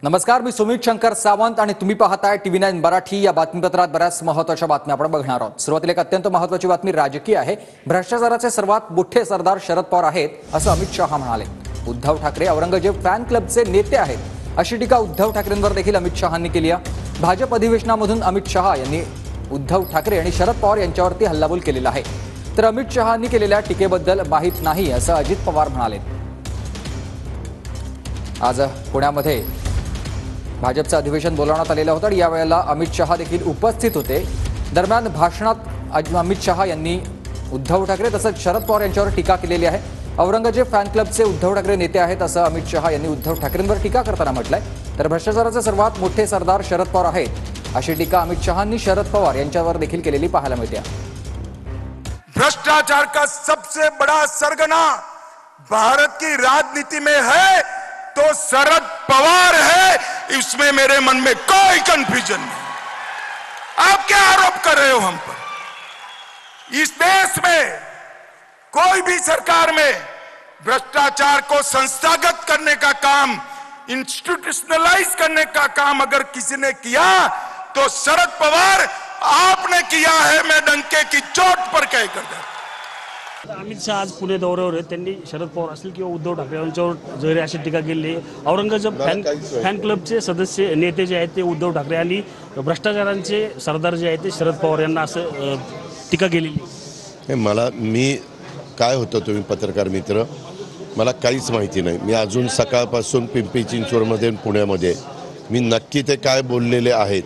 नमस्कार, मी सुमित शंकर सावंत आणि तुम्ही पाहताय TV9 मराठी। या बातमीपत्रात बऱ्याच महत्त्वाच्या बातम्या आपण बघणार आहोत। सुरुवातीला एक अत्यंत महत्त्वाची बातमी राजकीय आहे। भ्रष्टाचाराचे सर्वात मोठे सरदार शरद पवार आहेत असं अमित शहा म्हणाले। उद्धव ठाकरे औरंगजेब फॅन क्लबचे नेते आहेत अशी टीका उद्धव ठाकरेंवर देखील अमित शहांनी केली आहे। भाजप अधिवेशनामधून अमित शहा यांनी उद्धव ठाकरे आणि शरद पवार यांच्यावरती हल्लाबोल केलेला आहे। तर अमित शहांनी केलेल्या टीकेबद्दल माहीत नाही असं अजित पवार म्हणाले। आज पुण्यामध्ये भाजपचं अधिवेशन बोलावण्यात आलेलं होतं आणि यावेळेला अमित शहा देखील उपस्थित होते। दरम्यान भाषणात अमित शहा यांनी उद्धव ठाकरे तसंच शरद पवार यांच्यावर टीका केलेली आहे। औरंगजेब फॅन क्लबचे उद्धव ठाकरे नेते आहेत असं अमित शहा यांनी उद्धव ठाकरेंवर टीका करताना म्हटलंय। तर भ्रष्टाचाराचे सर्वात मोठे सरदार शरद पवार आहेत अशी टीका अमित शहांनी शरद पवार यांच्यावर देखील केलेली पाहायला मिळते। भ्रष्टाचार का सबसे बड़ा सरगना भारत की राजनीति में है तो शरद पवार है, इसमें मेरे मन में कोई कंफ्यूजन नहीं। आप क्या आरोप कर रहे हो हम पर? इस देश में कोई भी सरकार में भ्रष्टाचार को संस्थागत करने का काम, इंस्टीट्यूशनलाइज करने का काम अगर किसी ने किया तो शरद पवार आपने किया है। मैं डंके की चोट पर कह कर दे। अमित शहा आज पुणे दौऱ्यावर आहेत। त्यांनी शरद पवार असतील किंवा उद्धव ठाकरे यांच्यावर जरी अशी टीका केली। औरंगजेब फॅन क्लबचे सदस्य नेते जे आहेत ते उद्धव ठाकरे आणि भ्रष्टाचारांचे सरदार जे आहेत ते शरद पवार यांना असं टीका केलेली। मी काय होतं, तुम्ही पत्रकार मित्र, मला काहीच माहिती नाही। मी अजून सकाळपासून पिंपरी चिंचवडमध्ये पुण्यामध्ये मी नक्की ते काय बोललेले आहेत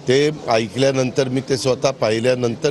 ते ऐकल्यानंतर, मी ते स्वतः पाहिल्यानंतर